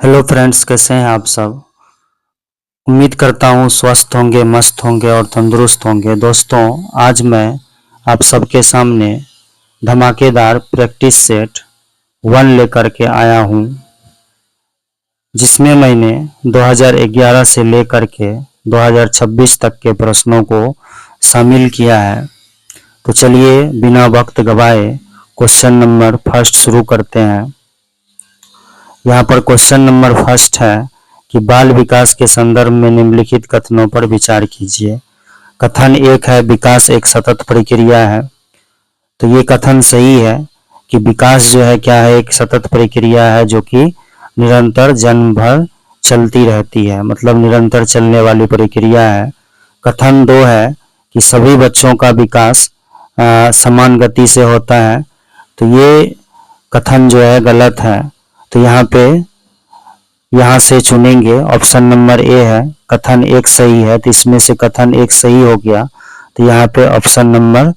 Hello friends, कैसे हैं आप सब। उम्मीद करता हूँ स्वस्थ होंगे, मस्त होंगे और तंदुरुस्त होंगे। दोस्तों, आज मैं आप सबके सामने धमाकेदार प्रैक्टिस सेट 1 लेकर के आया हूँ, जिसमें मैंने 2011 से लेकर के 2026 तक के प्रश्नों को शामिल किया है। तो चलिए बिना वक्त गवाए क्वेश्चन नंबर फर्स्ट शुरू करते हैं। यहाँ पर क्वेश्चन नंबर फर्स्ट है कि बाल विकास के संदर्भ में निम्नलिखित कथनों पर विचार कीजिए। कथन 1 है, विकास एक सतत प्रक्रिया है। तो ये कथन सही है कि विकास जो है क्या है, एक सतत प्रक्रिया है जो कि निरंतर जन्म भर चलती रहती है, मतलब निरंतर चलने वाली प्रक्रिया है। कथन 2 है कि सभी बच्चों का विकास समान गति से होता है। तो ये कथन जो है गलत है। तो यहाँ से चुनेंगे ऑप्शन नंबर ए है, कथन 1 सही है। तो इसमें से कथन 1 सही हो गया, तो यहाँ पे ऑप्शन नंबर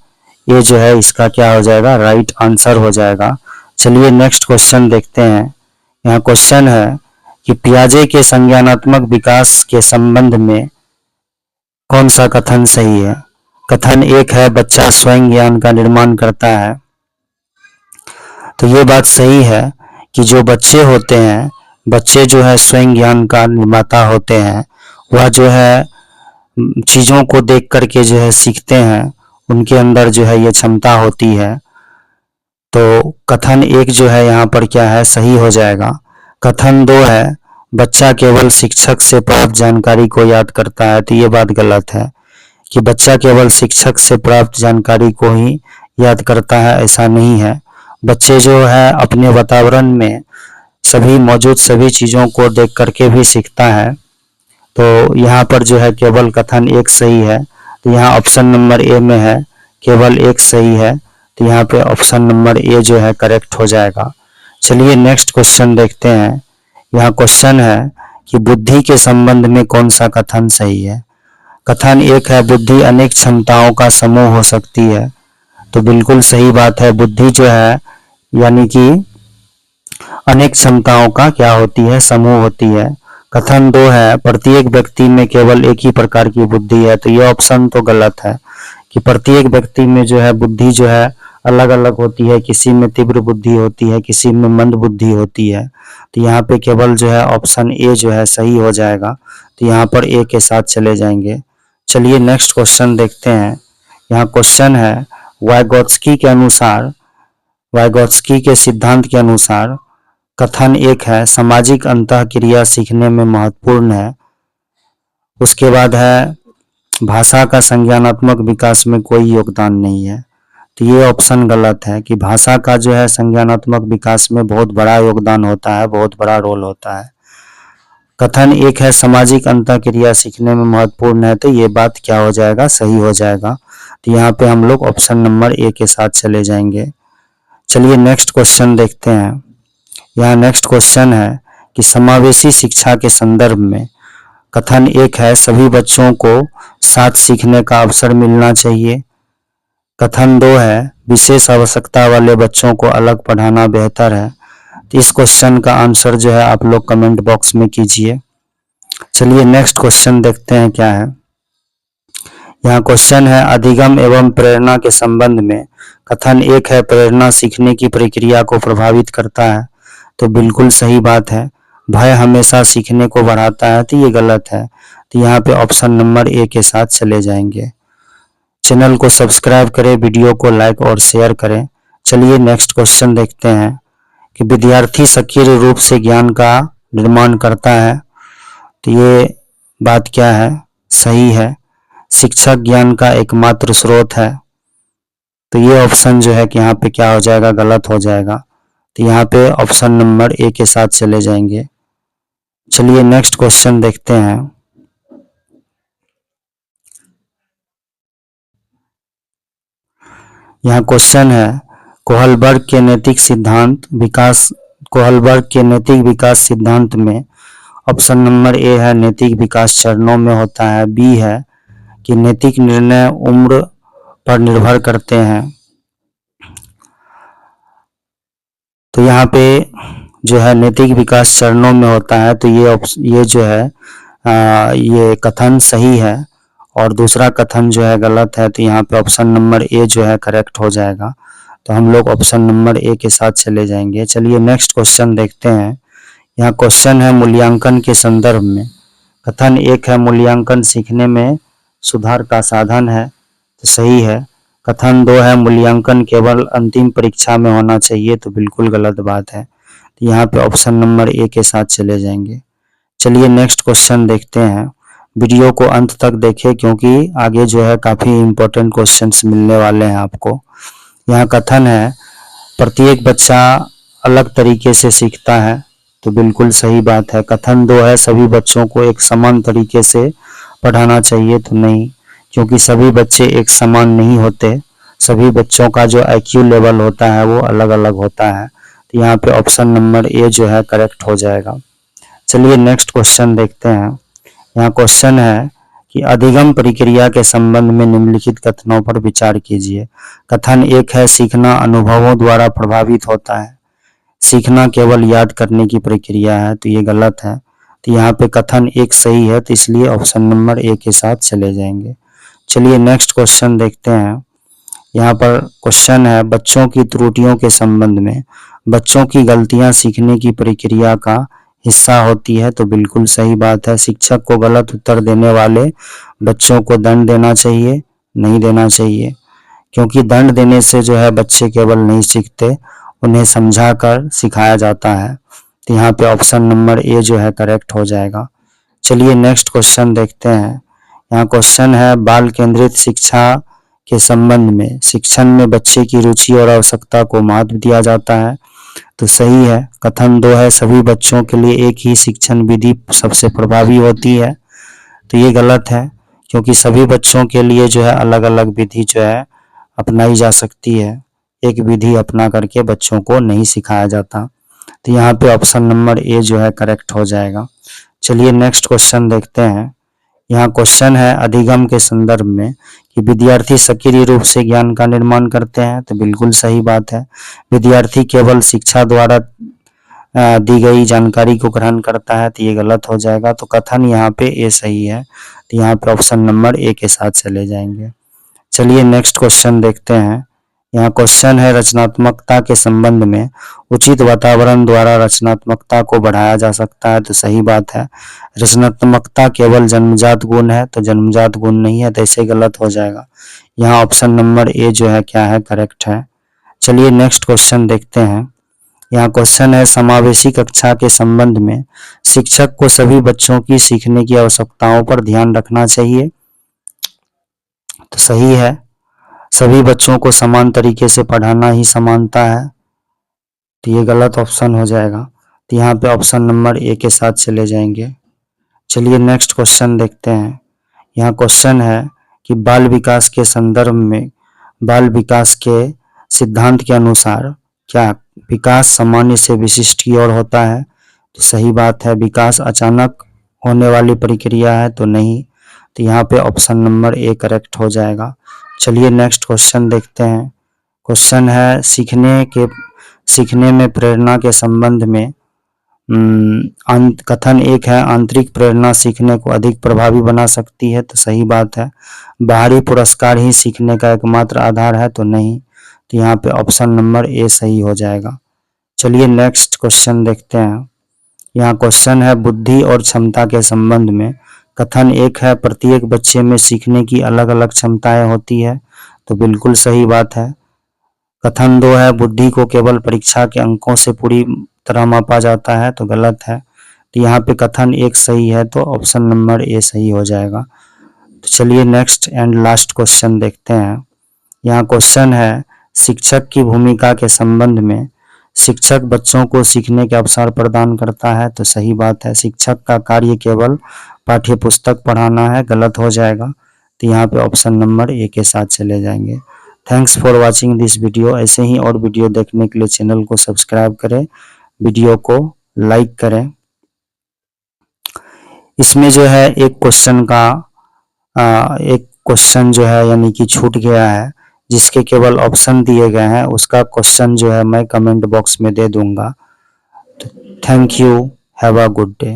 ए जो है इसका क्या हो जाएगा, राइट आंसर हो जाएगा। चलिए नेक्स्ट क्वेश्चन देखते हैं। यहाँ क्वेश्चन है कि पियाजे के संज्ञानात्मक विकास के संबंध में कौन सा कथन सही है। कथन 1 है, बच्चा स्वयं ज्ञान का निर्माण करता है। तो ये बात सही है कि जो बच्चे होते हैं, बच्चे जो है स्वयं ज्ञान का निर्माता होते हैं। वह जो है चीज़ों को देख करके जो है सीखते हैं, उनके अंदर जो है ये क्षमता होती है। तो कथन 1 जो है यहाँ पर क्या है, सही हो जाएगा। कथन 2 है, बच्चा केवल शिक्षक से प्राप्त जानकारी को याद करता है। तो ये बात गलत है कि बच्चा केवल शिक्षक से प्राप्त जानकारी को ही याद करता है, ऐसा नहीं है। बच्चे जो है अपने वातावरण में सभी मौजूद सभी चीज़ों को देख करके भी सीखता है। तो यहाँ पर जो है केवल कथन 1 सही है। तो यहाँ ऑप्शन नंबर ए में है, केवल 1 सही है। तो यहाँ पे ऑप्शन नंबर ए जो है करेक्ट हो जाएगा। चलिए नेक्स्ट क्वेश्चन देखते हैं। यहाँ क्वेश्चन है कि बुद्धि के संबंध में कौन सा कथन सही है। कथन 1 है, बुद्धि अनेक क्षमताओं का समूह हो सकती है। तो बिल्कुल सही बात है, बुद्धि जो है यानी कि अनेक क्षमताओं का क्या होती है, समूह होती है। कथन 2 है, प्रत्येक व्यक्ति में केवल एक ही प्रकार की बुद्धि है। तो ये ऑप्शन तो गलत है कि प्रत्येक व्यक्ति में जो है बुद्धि जो है अलग अलग होती है। किसी में तीव्र बुद्धि होती है, किसी में मंद बुद्धि होती है। तो यहाँ पे केवल जो है ऑप्शन ए जो है सही हो जाएगा। तो यहाँ पर ए के साथ चले जाएंगे। चलिए नेक्स्ट क्वेश्चन देखते हैं। यहाँ क्वेश्चन है, वाइगोत्स्की के सिद्धांत के अनुसार कथन 1 है, सामाजिक अंतःक्रिया सीखने में महत्वपूर्ण है। उसके बाद है, भाषा का संज्ञानात्मक विकास में कोई योगदान नहीं है। तो ये ऑप्शन गलत है कि भाषा का जो है संज्ञानात्मक विकास में बहुत बड़ा योगदान होता है, बहुत बड़ा रोल होता है। कथन 1 है, सामाजिक अंतःक्रिया सीखने में महत्वपूर्ण है। तो ये बात क्या हो जाएगा, सही हो जाएगा। तो यहाँ पे हम लोग ऑप्शन नंबर ए के साथ चले जाएंगे। चलिए नेक्स्ट क्वेश्चन देखते हैं। यहाँ नेक्स्ट क्वेश्चन है कि समावेशी शिक्षा के संदर्भ में कथन 1 है, सभी बच्चों को साथ सीखने का अवसर मिलना चाहिए। कथन 2 है, विशेष आवश्यकता वाले बच्चों को अलग पढ़ाना बेहतर है। तो इस क्वेश्चन का आंसर जो है आप लोग कमेंट बॉक्स में कीजिए। चलिए नेक्स्ट क्वेश्चन देखते हैं क्या है। यहाँ क्वेश्चन है, अधिगम एवं प्रेरणा के संबंध में कथन 1 है, प्रेरणा सीखने की प्रक्रिया को प्रभावित करता है। तो बिल्कुल सही बात है, भय हमेशा सीखने को बढ़ाता है। तो ये गलत है। तो यहाँ पे ऑप्शन नंबर ए के साथ चले जाएंगे। चैनल को सब्सक्राइब करें, वीडियो को लाइक और शेयर करें। चलिए नेक्स्ट क्वेश्चन देखते हैं कि विद्यार्थी सक्रिय रूप से ज्ञान का निर्माण करता है। तो ये बात क्या है, सही है। शिक्षक ज्ञान का एकमात्र स्रोत है। तो ये ऑप्शन जो है कि यहाँ पे क्या हो जाएगा, गलत हो जाएगा। तो यहाँ पे ऑप्शन नंबर ए के साथ चले जाएंगे। चलिए नेक्स्ट क्वेश्चन देखते हैं। यहाँ क्वेश्चन है, कोहलबर्ग के नैतिक विकास सिद्धांत में ऑप्शन नंबर ए है, नैतिक विकास चरणों में होता है। बी है कि नैतिक निर्णय उम्र पर निर्भर करते हैं। तो यहाँ पे जो है नैतिक विकास चरणों में होता है, तो ये जो है ये कथन सही है और दूसरा कथन जो है गलत है। तो यहाँ पे ऑप्शन नंबर ए जो है करेक्ट हो जाएगा। तो हम लोग ऑप्शन नंबर ए के साथ चले जाएंगे। चलिए नेक्स्ट क्वेश्चन देखते हैं। यहाँ क्वेश्चन है मूल्यांकन के संदर्भ में। कथन एक है मूल्यांकन सीखने में सुधार का साधन है, तो सही है। कथन दो है मूल्यांकन केवल अंतिम परीक्षा में होना चाहिए, तो बिल्कुल गलत बात है। तो यहाँ पे ऑप्शन नंबर ए के साथ चले जाएंगे। चलिए नेक्स्ट क्वेश्चन देखते हैं। वीडियो को अंत तक देखें क्योंकि आगे जो है काफ़ी इंपॉर्टेंट क्वेश्चंस मिलने वाले हैं आपको। यहाँ कथन है प्रत्येक बच्चा अलग तरीके से सीखता है, तो बिल्कुल सही बात है। कथन दो है सभी बच्चों को एक समान तरीके से पढ़ाना चाहिए, तो नहीं, क्योंकि सभी बच्चे एक समान नहीं होते। सभी बच्चों का जो IQ लेवल होता है वो अलग अलग होता है। तो यहाँ पे ऑप्शन नंबर ए जो है करेक्ट हो जाएगा। चलिए नेक्स्ट क्वेश्चन देखते हैं। यहाँ क्वेश्चन है कि अधिगम प्रक्रिया के संबंध में निम्नलिखित कथनों पर विचार कीजिए। कथन एक है सीखना अनुभवों द्वारा प्रभावित होता है, सीखना केवल याद करने की प्रक्रिया है, तो ये गलत है। तो यहाँ पे कथन एक सही है, तो इसलिए ऑप्शन नंबर ए के साथ चले जाएंगे। चलिए नेक्स्ट क्वेश्चन देखते हैं। यहाँ पर क्वेश्चन है बच्चों की त्रुटियों के संबंध में। बच्चों की गलतियां सीखने की प्रक्रिया का हिस्सा होती है, तो बिल्कुल सही बात है। शिक्षक को गलत उत्तर देने वाले बच्चों को दंड देना चाहिए, नहीं देना चाहिए, क्योंकि दंड देने से जो है बच्चे केवल नहीं सीखते, उन्हें समझा कर सिखाया जाता है। तो यहाँ पे ऑप्शन नंबर ए जो है करेक्ट हो जाएगा। चलिए नेक्स्ट क्वेश्चन देखते हैं। यहाँ क्वेश्चन है बाल केंद्रित शिक्षा के संबंध में शिक्षण में बच्चे की रुचि और आवश्यकता को महत्व दिया जाता है, तो सही है। कथन दो है सभी बच्चों के लिए एक ही शिक्षण विधि सबसे प्रभावी होती है, तो ये गलत है, क्योंकि सभी बच्चों के लिए जो है अलग अलग विधि जो है अपनाई जा सकती है। एक विधि अपना करके बच्चों को नहीं सिखाया जाता। तो यहाँ पे ऑप्शन नंबर ए जो है करेक्ट हो जाएगा। चलिए नेक्स्ट क्वेश्चन देखते हैं। यहाँ क्वेश्चन है अधिगम के संदर्भ में कि विद्यार्थी सक्रिय रूप से ज्ञान का निर्माण करते हैं, तो बिल्कुल सही बात है। विद्यार्थी केवल शिक्षा द्वारा दी गई जानकारी को ग्रहण करता है, तो ये गलत हो जाएगा। तो कथन यहाँ पे ए सही है, तो यहाँ पे ऑप्शन नंबर ए के साथ चले जाएंगे। चलिए नेक्स्ट क्वेश्चन देखते हैं। यहाँ क्वेश्चन है रचनात्मकता के संबंध में उचित वातावरण द्वारा रचनात्मकता को बढ़ाया जा सकता है, तो सही बात है। रचनात्मकता केवल जन्मजात गुण है, तो जन्मजात गुण नहीं है, तो ऐसे गलत हो जाएगा। यहाँ ऑप्शन नंबर ए जो है क्या है करेक्ट है। चलिए नेक्स्ट क्वेश्चन देखते हैं। यहाँ क्वेश्चन है समावेशी कक्षा के संबंध में शिक्षक को सभी बच्चों की सीखने की आवश्यकताओं पर ध्यान रखना चाहिए, तो सही है। सभी बच्चों को समान तरीके से पढ़ाना ही समानता है, तो ये गलत ऑप्शन हो जाएगा। तो यहाँ पे ऑप्शन नंबर ए के साथ चले जाएंगे। चलिए नेक्स्ट क्वेश्चन देखते हैं। यहाँ क्वेश्चन है कि बाल विकास के संदर्भ में बाल विकास के सिद्धांत के अनुसार क्या विकास सामान्य से विशिष्ट की ओर होता है, तो सही बात है। विकास अचानक होने वाली प्रक्रिया है, तो नहीं। तो यहाँ पे ऑप्शन नंबर ए करेक्ट हो जाएगा। चलिए नेक्स्ट क्वेश्चन देखते हैं। क्वेश्चन है सीखने में प्रेरणा के संबंध में कथन एक है आंतरिक प्रेरणा सीखने को अधिक प्रभावी बना सकती है, तो सही बात है। बाहरी पुरस्कार ही सीखने का एकमात्र आधार है, तो नहीं। तो यहाँ पे ऑप्शन नंबर ए सही हो जाएगा। चलिए नेक्स्ट क्वेश्चन देखते हैं। यहाँ क्वेश्चन है बुद्धि और क्षमता के संबंध में कथन एक है प्रत्येक बच्चे में सीखने की अलग अलग क्षमताएं होती है, तो बिल्कुल सही बात है। कथन दो है बुद्धि को केवल परीक्षा के अंकों से पूरी तरह मापा जाता है, तो गलत है। तो यहाँ पे कथन एक सही है, तो ऑप्शन नंबर ए सही हो जाएगा। तो चलिए नेक्स्ट एंड लास्ट क्वेश्चन देखते हैं। यहाँ क्वेश्चन है शिक्षक की भूमिका के संबंध में शिक्षक बच्चों को सीखने के अवसर प्रदान करता है, तो सही बात है। शिक्षक का कार्य केवल पाठ्य पुस्तक पढ़ाना है, गलत हो जाएगा। तो यहाँ पे ऑप्शन नंबर ए के साथ चले जाएंगे। Thanks for watching this video. ऐसे ही और वीडियो देखने के लिए चैनल को सब्सक्राइब करें, वीडियो को लाइक करें। इसमें जो है एक क्वेश्चन जो है यानी कि छूट गया है, जिसके केवल ऑप्शन दिए गए हैं, उसका क्वेश्चन जो है मैं कमेंट बॉक्स में दे दूंगा। Thank you, have a good day.